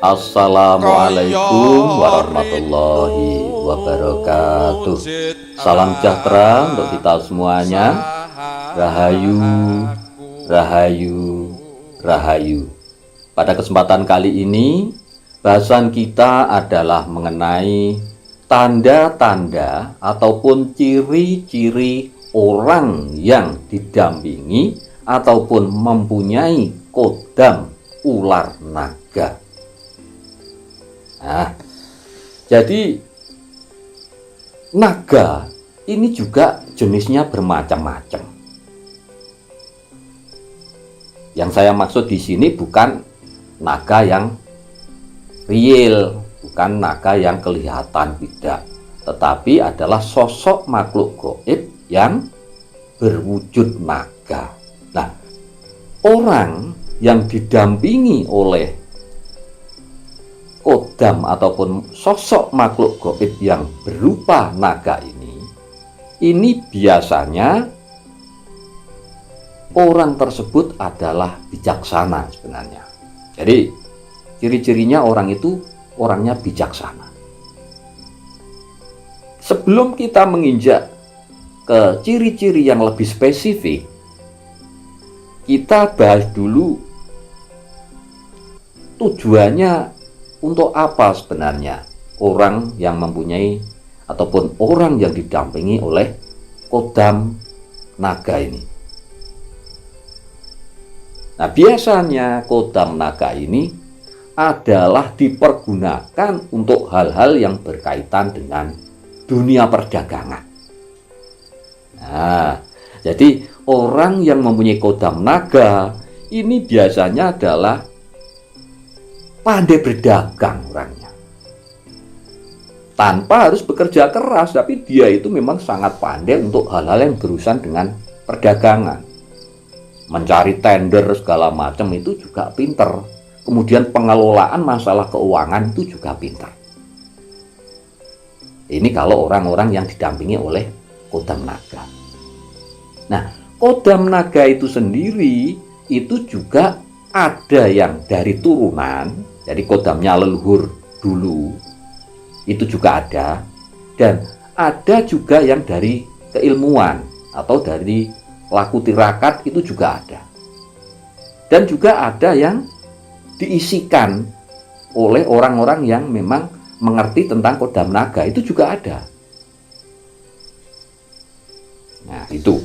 Assalamualaikum warahmatullahi wabarakatuh. Salam sejahtera untuk kita semuanya. Rahayu, rahayu, rahayu. Pada kesempatan kali ini, bahasan kita adalah mengenai tanda-tanda ataupun ciri-ciri orang yang didampingi ataupun mempunyai kodam ular naga. Nah, jadi naga ini juga jenisnya bermacam-macam. Yang saya maksud di sini bukan naga yang real, bukan naga yang kelihatan, tidak, tetapi adalah sosok makhluk gaib yang berwujud naga. Nah, orang yang didampingi oleh kodam ataupun sosok makhluk gaib yang berupa naga ini biasanya orang tersebut adalah bijaksana sebenarnya. Jadi ciri-cirinya orang itu orangnya bijaksana. Sebelum kita menginjak ke ciri-ciri yang lebih spesifik, kita bahas dulu tujuannya untuk apa sebenarnya orang yang mempunyai ataupun orang yang didampingi oleh kodam naga ini. Nah, biasanya kodam naga ini adalah dipergunakan untuk hal-hal yang berkaitan dengan dunia perdagangan. Nah, jadi orang yang mempunyai kodam naga ini biasanya adalah pandai berdagang orangnya, tanpa harus bekerja keras, tapi dia itu memang sangat pandai untuk hal-hal yang berurusan dengan perdagangan. Mencari tender segala macam itu juga pinter. Kemudian pengelolaan masalah keuangan itu juga pinter. Ini kalau orang-orang yang didampingi oleh kodam naga. Nah, kodam naga itu sendiri itu juga ada yang dari turunan. Jadi kodamnya leluhur dulu itu juga ada, dan ada juga yang dari keilmuan atau dari laku tirakat itu juga ada, dan juga ada yang diisikan oleh orang-orang yang memang mengerti tentang kodam naga, itu juga ada. Nah, itu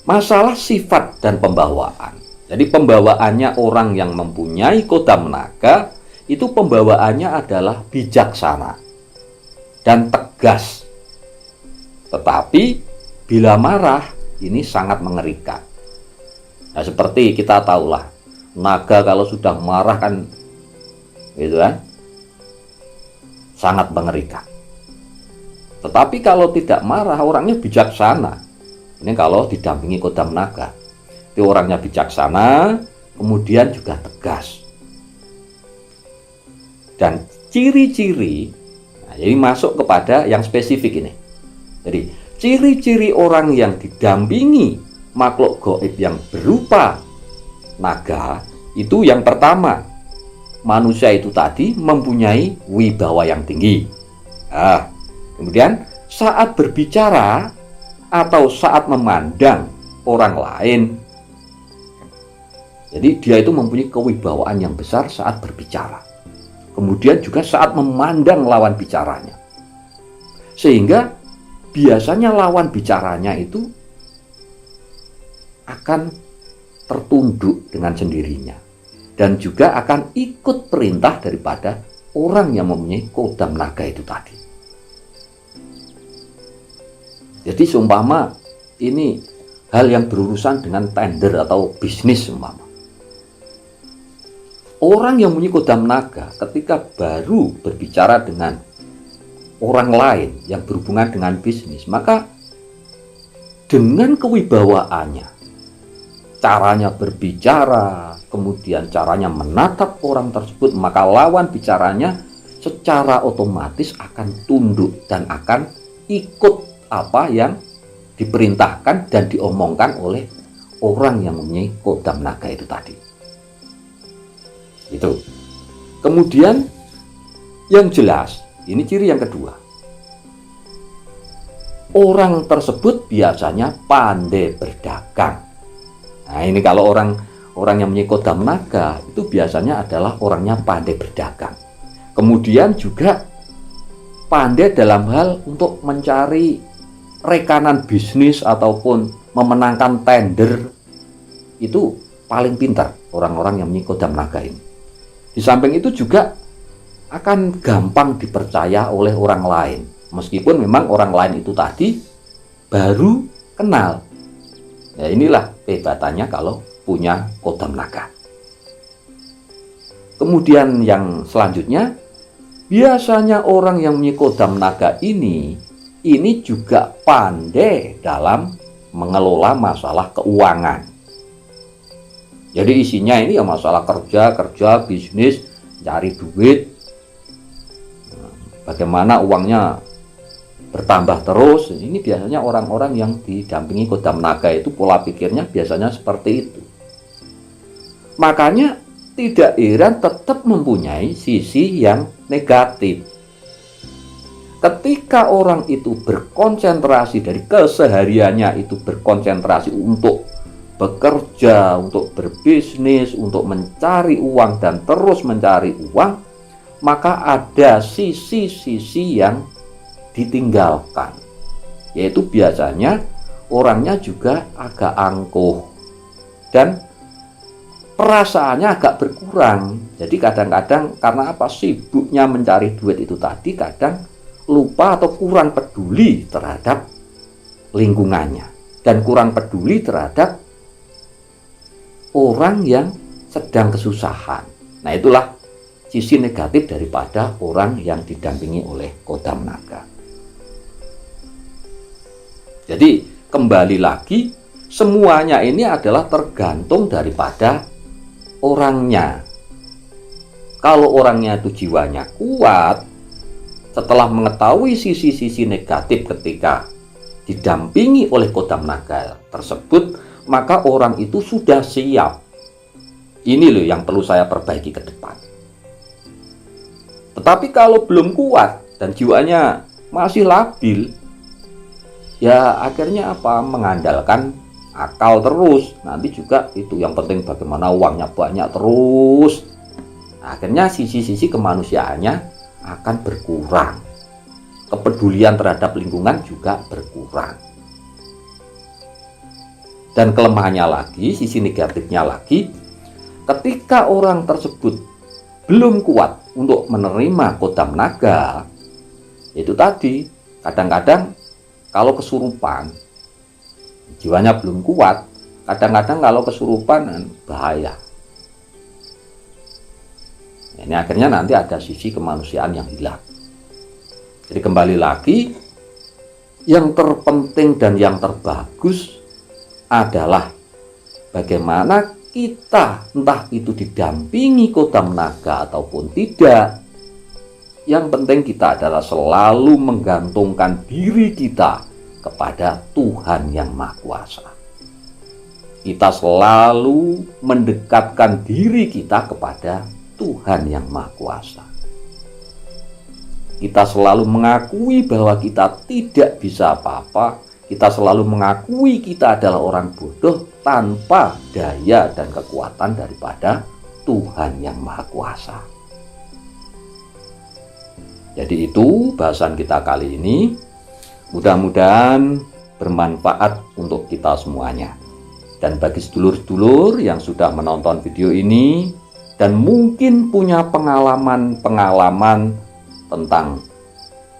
masalah sifat dan pembawaan. Jadi pembawaannya orang yang mempunyai kodam naga itu pembawaannya adalah bijaksana dan tegas. Tetapi bila marah ini sangat mengerikan. Nah, seperti kita tahulah, naga kalau sudah marah kan gitu kan, sangat mengerikan. Tetapi kalau tidak marah orangnya bijaksana. Ini kalau didampingi kodam naga. Itu orangnya bijaksana, kemudian juga tegas. Dan ciri-ciri, nah, jadi masuk kepada yang spesifik ini. Jadi ciri-ciri orang yang didampingi makhluk gaib yang berupa naga itu yang pertama, manusia itu tadi mempunyai wibawa yang tinggi. Nah, kemudian saat berbicara atau saat memandang orang lain, jadi dia itu mempunyai kewibawaan yang besar saat berbicara. Kemudian juga saat memandang lawan bicaranya. Sehingga biasanya lawan bicaranya itu akan tertunduk dengan sendirinya. Dan juga akan ikut perintah daripada orang yang mempunyai kodam naga itu tadi. Jadi seumpama ini hal yang berurusan dengan tender atau bisnis umpama. Orang yang mempunyai kodam naga ketika baru berbicara dengan orang lain yang berhubungan dengan bisnis, maka dengan kewibawaannya, caranya berbicara, kemudian caranya menatap orang tersebut, maka lawan bicaranya secara otomatis akan tunduk dan akan ikut apa yang diperintahkan dan diomongkan oleh orang yang mempunyai kodam naga itu tadi. Itu. Kemudian yang jelas, ini ciri yang kedua. Orang tersebut biasanya pandai berdagang. Nah, ini kalau orang yang mempunyai kodam naga itu biasanya adalah orangnya pandai berdagang. Kemudian juga pandai dalam hal untuk mencari rekanan bisnis ataupun memenangkan tender. Itu paling pintar orang-orang yang mempunyai kodam naga ini. Di samping itu juga akan gampang dipercaya oleh orang lain, meskipun memang orang lain itu tadi baru kenal. Ya, inilah kehebatannya kalau punya kodam naga. Kemudian yang selanjutnya, biasanya orang yang mempunyai kodam naga ini juga pandai dalam mengelola masalah keuangan. Jadi isinya ini ya masalah kerja, bisnis, cari duit, bagaimana uangnya bertambah terus. Ini biasanya orang-orang yang didampingi kodam naga itu pola pikirnya biasanya seperti itu. Makanya tidak heran tetap mempunyai sisi yang negatif. Ketika orang itu berkonsentrasi dari kesehariannya itu berkonsentrasi untuk bekerja, untuk berbisnis, untuk mencari uang dan terus mencari uang, maka ada sisi-sisi yang ditinggalkan, yaitu biasanya orangnya juga agak angkuh dan perasaannya agak berkurang. Jadi kadang-kadang karena apa, sibuknya mencari duit itu tadi, kadang lupa atau kurang peduli terhadap lingkungannya dan kurang peduli terhadap orang yang sedang kesusahan. Nah, itulah sisi negatif daripada orang yang didampingi oleh kodam naga. Jadi kembali lagi, semuanya ini adalah tergantung daripada orangnya. Kalau orangnya itu jiwanya kuat, setelah mengetahui sisi-sisi negatif ketika didampingi oleh kodam naga tersebut, maka orang itu sudah siap. Ini loh yang perlu saya perbaiki ke depan. Tetapi kalau belum kuat dan jiwanya masih labil, ya akhirnya apa? Mengandalkan akal terus. Nanti juga itu yang penting bagaimana uangnya banyak terus. Akhirnya sisi-sisi kemanusiaannya akan berkurang. Kepedulian terhadap lingkungan juga berkurang. Dan kelemahannya lagi, sisi negatifnya lagi, ketika orang tersebut belum kuat untuk menerima kodam naga, itu tadi, kadang-kadang kalau kesurupan, jiwanya belum kuat, kadang-kadang kalau kesurupan bahaya. Ini akhirnya nanti ada sisi kemanusiaan yang hilang. Jadi kembali lagi, yang terpenting dan yang terbagus adalah bagaimana kita, entah itu didampingi kodam naga ataupun tidak, yang penting kita adalah selalu menggantungkan diri kita kepada Tuhan yang Maha Kuasa. Kita selalu mendekatkan diri kita kepada Tuhan yang Maha Kuasa. Kita selalu mengakui bahwa kita tidak bisa apa-apa. Kita selalu mengakui kita adalah orang bodoh tanpa daya dan kekuatan daripada Tuhan yang Maha Kuasa. Jadi itu bahasan kita kali ini. Mudah-mudahan bermanfaat untuk kita semuanya. Dan bagi sedulur-sedulur yang sudah menonton video ini dan mungkin punya pengalaman tentang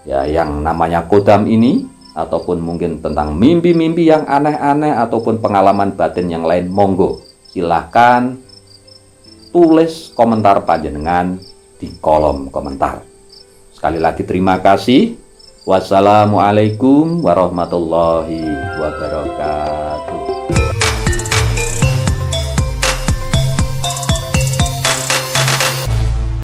ya yang namanya kodam ini, ataupun mungkin tentang mimpi-mimpi yang aneh-aneh ataupun pengalaman batin yang lain, monggo silahkan tulis komentar panjenengan di kolom komentar. Sekali lagi terima kasih. Wassalamualaikum warahmatullahi wabarakatuh.